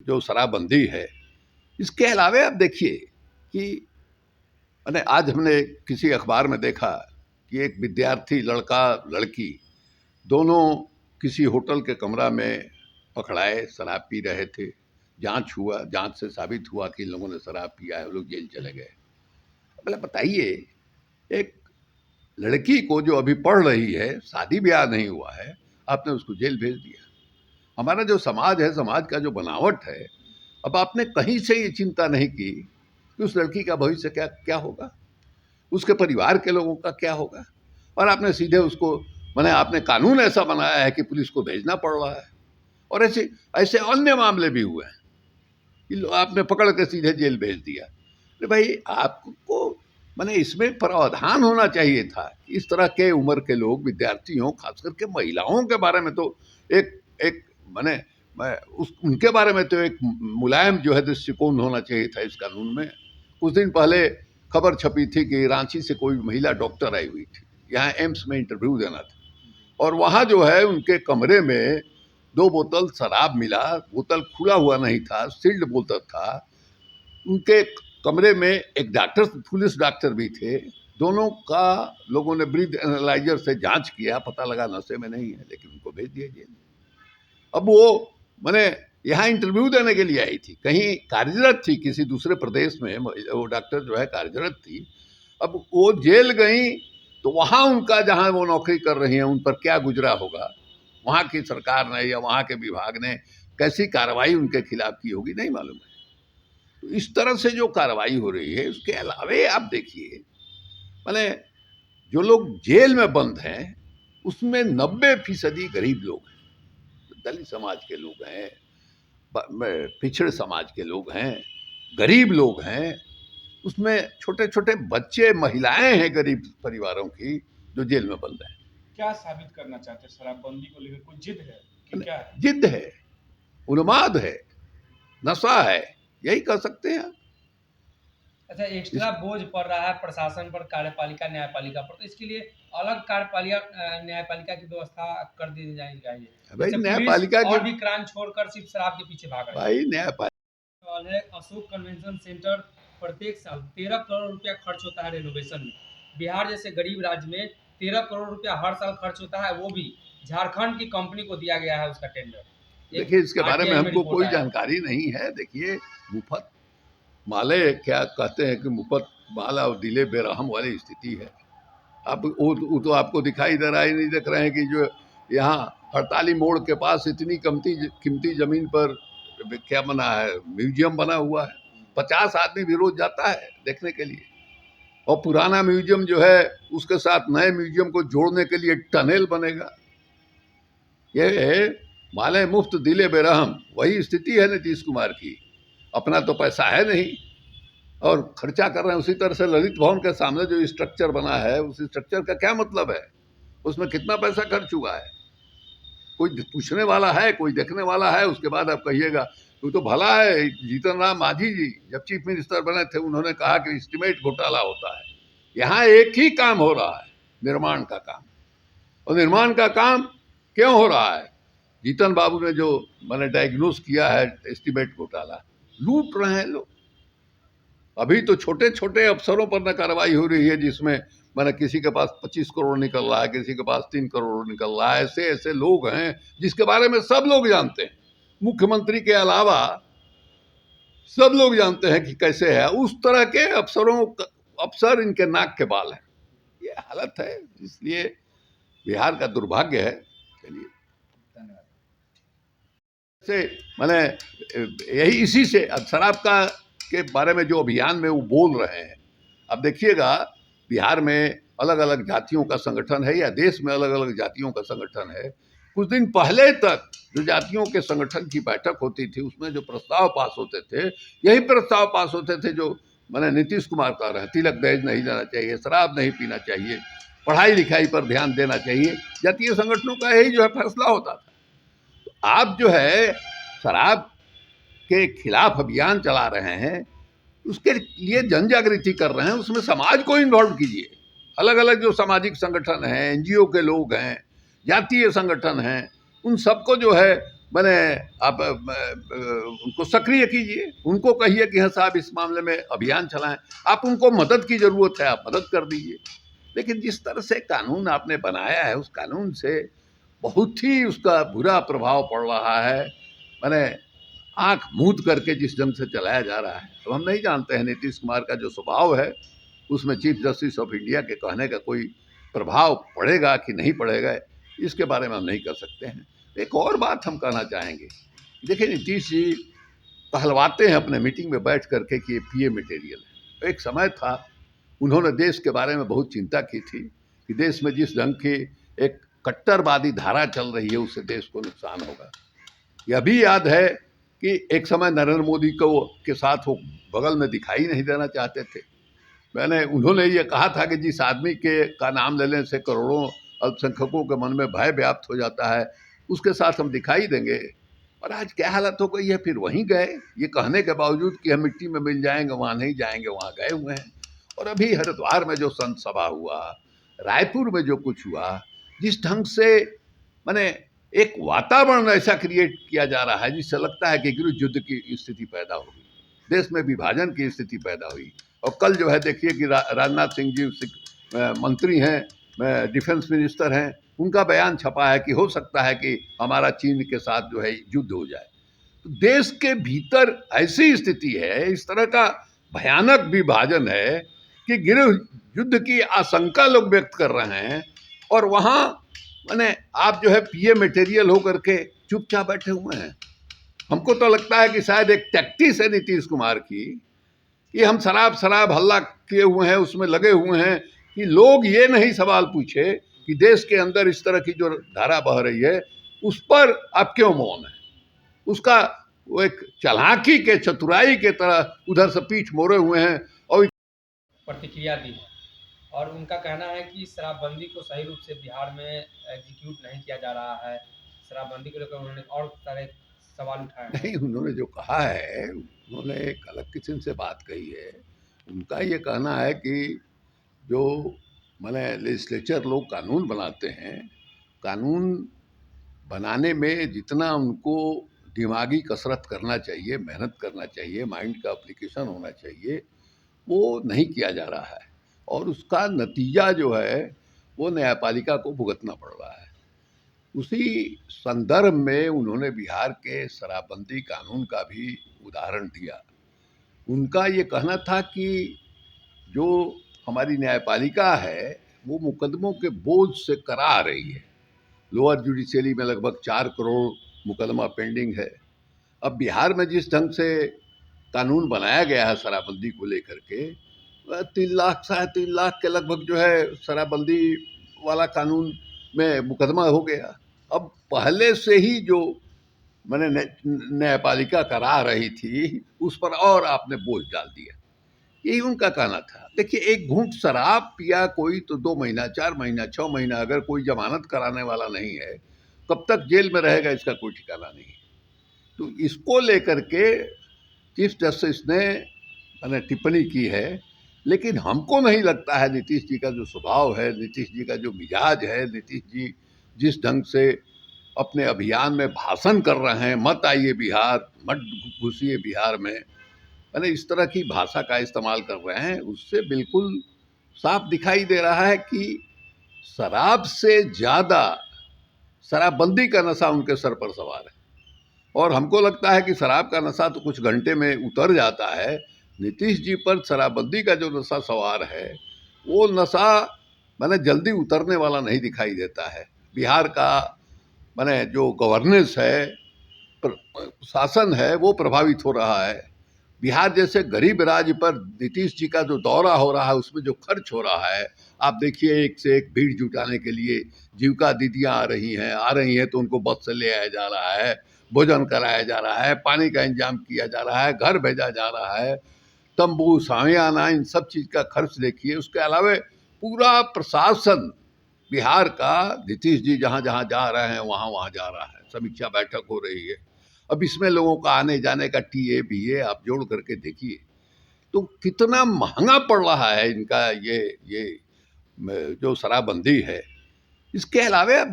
जो शराबबंदी है, इसके अलावे आप देखिए कि मैंने आज हमने किसी अखबार में देखा कि एक विद्यार्थी लड़का लड़की दोनों किसी होटल के कमरा में पकड़ाए, शराब पी रहे थे। जांच हुआ, जांच से साबित हुआ कि इन लोगों ने शराब पिया है, वो लोग जेल चले गए। मतलब बताइए, एक लड़की को जो अभी पढ़ रही है, शादी ब्याह नहीं हुआ है, आपने उसको जेल भेज दिया। हमारा जो समाज है, समाज का जो बनावट है, अब आपने कहीं से ये चिंता नहीं की कि उस लड़की का भविष्य क्या क्या होगा, उसके परिवार के लोगों का क्या होगा। और आपने सीधे उसको, माने आपने कानून ऐसा बनाया है कि पुलिस को भेजना पड़ रहा है। और ऐसे ऐसे अन्य मामले भी हुए हैं कि आपने पकड़ के सीधे जेल भेज दिया। अरे भाई, आपको माने इसमें प्रावधान होना चाहिए था कि इस तरह के उम्र के लोग, विद्यार्थी हों, खास करके महिलाओं के बारे में तो एक एक माने उनके बारे में तो एक मुलायम जो है दृष्टिकोण होना चाहिए था इस कानून में। कुछ दिन पहले खबर छपी थी कि रांची से कोई महिला डॉक्टर आई हुई थी, यहाँ एम्स में इंटरव्यू देना था, और वहाँ जो है उनके कमरे में 2 बोतल शराब मिला। बोतल खुला हुआ नहीं था, सील्ड बोतल था। उनके कमरे में एक डॉक्टर, पुलिस डॉक्टर भी थे। दोनों का लोगों ने ब्रीथ एनालाइजर से जांच किया, पता लगा नशे में नहीं है, लेकिन उनको भेज दिया जेल। अब वो मैंने यहाँ इंटरव्यू देने के लिए आई थी, कहीं कार्यरत थी किसी दूसरे प्रदेश में, वो डॉक्टर जो है कार्यरत थी। अब वो जेल गई तो वहाँ उनका, जहाँ वो नौकरी कर रही हैं, उन पर क्या गुजरा होगा, वहाँ की सरकार ने या वहाँ के विभाग ने कैसी कार्रवाई उनके खिलाफ की होगी, नहीं मालूम है। तो इस तरह से जो कार्रवाई हो रही है, उसके अलावे आप देखिए, मैंने जो लोग जेल में बंद हैं उसमें 90% गरीब लोग हैं, दलित समाज के लोग हैं, पिछड़े समाज के लोग हैं, गरीब लोग हैं। उसमें छोटे छोटे बच्चे, महिलाएं हैं गरीब परिवारों की, जो जेल में बंद हैं। क्या साबित करना चाहते हैं? शराबबंदी को लेकर कोई जिद है कि क्या है? जिद है, उन्माद है, नशा है, यही कह सकते हैं। अच्छा, एक्स्ट्रा बोझ पड़ रहा है प्रशासन पर, कार्यपालिका न्यायपालिका पर, तो इसके लिए अलग कार्यपालिका न्यायपालिका की व्यवस्था कर दी जानी चाहिए। भाई न्यायपालिका और भी क्राइम छोड़कर सिर्फ शराब के पीछे भाग रहे हैं। भाई न्यायपालिका है अशोक कन्वेंशन सेंटर, प्रत्येक साल 13 करोड़ रुपया खर्च होता है रेनोवेशन में। बिहार जैसे गरीब राज्य में 13 करोड़ रुपया हर साल खर्च होता है, वो भी झारखंड की कंपनी को दिया गया है उसका टेंडर। देखिए, इसके बारे में हमको कोई जानकारी नहीं है। देखिए, मुफ्त माले क्या कहते हैं कि मुफ्त माला और दिले बेरहम वाली स्थिति है। अब वो तो आपको दिखाई दे रहा ही नहीं, देख रहे हैं कि जो यहाँ हड़ताली मोड़ के पास इतनी कीमती जमीन पर क्या बना है, म्यूजियम बना हुआ है। 50 आदमी भी रोज जाता है देखने के लिए। और पुराना म्यूजियम जो है, उसके साथ नए म्यूजियम को जोड़ने के लिए टनल बनेगा। ये माले मुफ्त दिले बेरहम, वही स्थिति है नीतीश कुमार की। अपना तो पैसा है नहीं और खर्चा कर रहे हैं। उसी तरह से ललित भवन के सामने जो स्ट्रक्चर बना है, उस स्ट्रक्चर का क्या मतलब है, उसमें कितना पैसा खर्च हुआ है? कोई पूछने वाला है, कोई देखने वाला है? उसके बाद आप कहिएगा वो तो भला है, जीतन राम मांझी जी जब चीफ मिनिस्टर बने थे, उन्होंने कहा कि एस्टीमेट घोटाला होता है। यहाँ एक ही काम हो रहा है, निर्माण का काम। और निर्माण का काम क्यों हो रहा है? जीतन बाबू ने जो मैंने डायग्नोस किया है एस्टीमेट घोटाला, लूट रहे हैं लोग। अभी तो छोटे छोटे अफसरों पर न कार्रवाई हो रही है, जिसमें मैंने किसी के पास 25 करोड़ निकल रहा है, किसी के पास 3 करोड़ निकल रहा है। ऐसे ऐसे लोग हैं जिसके बारे में सब लोग जानते हैं, मुख्यमंत्री के अलावा सब लोग जानते हैं कि कैसे है। उस तरह के अफसर इनके नाक के बाल हैं। ये हालत है, इसलिए बिहार का दुर्भाग्य है। चलिए, से मैंने यही इसी से अब शराब का के बारे में जो अभियान में वो बोल रहे हैं। अब देखिएगा, बिहार में अलग अलग जातियों का संगठन है, या देश में अलग अलग जातियों का संगठन है। कुछ दिन पहले तक जो जातियों के संगठन की बैठक होती थी, उसमें जो प्रस्ताव पास होते थे, यही प्रस्ताव पास होते थे जो मैंने नीतीश कुमार कह रहे हैं। तिलक दहेज नहीं देना चाहिए, शराब नहीं पीना चाहिए, पढ़ाई लिखाई पर ध्यान देना चाहिए। जातीय संगठनों का यही जो है फैसला होता था। तो आप जो है शराब के खिलाफ अभियान चला रहे हैं, उसके लिए जन जागृति कर रहे हैं, उसमें समाज को इन्वॉल्व कीजिए। अलग अलग जो सामाजिक संगठन हैं, एनजीओ के लोग हैं, जातीय संगठन हैं, उन सबको जो है मैंने आप उनको सक्रिय कीजिए, उनको कहिए कि हाँ साहब इस मामले में अभियान चलाएं, आप उनको मदद की ज़रूरत है, आप मदद कर दीजिए। लेकिन जिस तरह से कानून आपने बनाया है, उस कानून से बहुत ही उसका बुरा प्रभाव पड़ रहा है। मैंने आंख मूंद करके जिस ढंग से चलाया जा रहा है, तो हम नहीं जानते हैं नीतीश कुमार का जो स्वभाव है उसमें चीफ जस्टिस ऑफ इंडिया के कहने का कोई प्रभाव पड़ेगा कि नहीं पड़ेगा, इसके बारे में हम नहीं कर सकते हैं। एक और बात हम कहना चाहेंगे, देखिए नीतीश जी कहलवाते हैं अपने मीटिंग में बैठ करके कि ये पीए मटेरियल है। एक समय था उन्होंने देश के बारे में बहुत चिंता की थी कि देश में जिस ढंग की एक कट्टरवादी धारा चल रही है उससे देश को नुकसान होगा। यह भी याद है कि एक समय नरेंद्र मोदी को के साथ वो बगल में दिखाई नहीं देना चाहते थे। उन्होंने ये कहा था कि जिस आदमी का नाम लेने से करोड़ों अल्पसंख्यकों के मन में भय व्याप्त हो जाता है, उसके साथ हम दिखाई देंगे। और आज क्या हालत हो गई है, फिर वहीं गए, ये कहने के बावजूद कि हम मिट्टी में मिल जाएंगे, वहाँ नहीं जाएंगे, वहाँ गए हुए हैं। और अभी हरिद्वार में जो संत सभा हुआ, रायपुर में जो कुछ हुआ, जिस ढंग से मैंने एक वातावरण ऐसा क्रिएट किया जा रहा है जिससे लगता है कि गृह युद्ध की स्थिति पैदा होगी, देश में विभाजन की स्थिति पैदा हुई। और कल जो है देखिए कि राजनाथ सिंह जी मंत्री हैं, डिफेंस मिनिस्टर हैं, उनका बयान छपा है कि हो सकता है कि हमारा चीन के साथ जो है युद्ध हो जाए। तो देश के भीतर ऐसी स्थिति है, इस तरह का भयानक विभाजन है कि गृह युद्ध की आशंका लोग व्यक्त कर रहे हैं, और वहाँ मैंने आप जो है पीए मटेरियल होकर के चुपचाप बैठे हुए हैं। हमको तो लगता है कि शायद एक टैक्टिस है नीतीश कुमार की कि हम शराब हल्ला किए हुए हैं, उसमें लगे हुए हैं कि लोग ये नहीं सवाल पूछे कि देश के अंदर इस तरह की जो धारा बह रही है उस पर आप क्यों मौन है। उसका वो एक चालाकी के, चतुराई के तरह उधर से पीठ मोड़े हुए हैं और प्रतिक्रिया दी है। और उनका कहना है कि शराबबंदी को सही रूप से बिहार में एग्जीक्यूट नहीं किया जा रहा है। शराबबंदी को लेकर उन्होंने और सारे सवाल उठाए हैं। नहीं, उन्होंने जो कहा है, उन्होंने एक अलग किस्म से बात कही है। उनका ये कहना है कि जो मैंने लेजिस्लेचर लोग कानून बनाते हैं, कानून बनाने में जितना उनको दिमागी कसरत करना चाहिए, मेहनत करना चाहिए, माइंड का एप्लीकेशन होना चाहिए, वो नहीं किया जा रहा है। और उसका नतीजा जो है वो न्यायपालिका को भुगतना पड़ रहा है। उसी संदर्भ में उन्होंने बिहार के शराबबंदी कानून का भी उदाहरण दिया। उनका ये कहना था कि जो हमारी न्यायपालिका है वो मुकदमों के बोझ से करा रही है। लोअर जुडिशरी में लगभग 4 करोड़ मुकदमा पेंडिंग है। अब बिहार में जिस ढंग से कानून बनाया गया है शराबबंदी को लेकर के, 3 लाख 3.5 लाख के लगभग जो है शराबबंदी वाला कानून में मुकदमा हो गया। अब पहले से ही जो मैंने न्यायपालिका करा रही थी उस पर और आपने बोझ डाल दिया, यही उनका कहना था। देखिए, एक घूंट शराब पिया कोई तो 2 महीना, 4 महीना, 6 महीना, अगर कोई जमानत कराने वाला नहीं है, कब तक जेल में रहेगा इसका कोई ठिकाना नहीं। तो इसको लेकर के चीफ जस्टिस ने मैंने टिप्पणी की है। लेकिन हमको नहीं लगता है नीतीश जी का जो स्वभाव है, नीतीश जी का जो मिजाज है, नीतीश जी जिस ढंग से अपने अभियान में भाषण कर रहे हैं, मत आइए बिहार, मत घुसिए बिहार में, मैंने इस तरह की भाषा का इस्तेमाल कर रहे हैं, उससे बिल्कुल साफ दिखाई दे रहा है कि शराब से ज़्यादा शराबबंदी का नशा उनके सर पर सवार है। और हमको लगता है कि शराब का नशा तो कुछ घंटे में उतर जाता है, नीतीश जी पर शराबबंदी का जो नशा सवार है वो नशा मैंने जल्दी उतरने वाला नहीं दिखाई देता है। बिहार का मैंने जो गवर्नेंस है, शासन है, वो प्रभावित हो रहा है। बिहार जैसे गरीब राज्य पर नीतीश जी का जो दौरा हो रहा है उसमें जो खर्च हो रहा है, आप देखिए, एक से एक भीड़ जुटाने के लिए जीविका दीदियाँ आ रही हैं तो उनको बस से ले आया जा रहा है, भोजन कराया जा रहा है, पानी का इंतजाम किया जा रहा है, घर भेजा जा रहा है, तंबू, सामियाना, इन सब चीज़ का खर्च देखिए। उसके अलावा पूरा प्रशासन बिहार का नीतीश जी जहाँ जहाँ जा रहे हैं वहाँ वहाँ जा रहा है, समीक्षा बैठक हो रही है। अब इसमें लोगों का आने जाने का टीए बीए आप जोड़ करके देखिए तो कितना महंगा पड़ रहा है इनका ये जो शराबबंदी है। इसके अलावा आप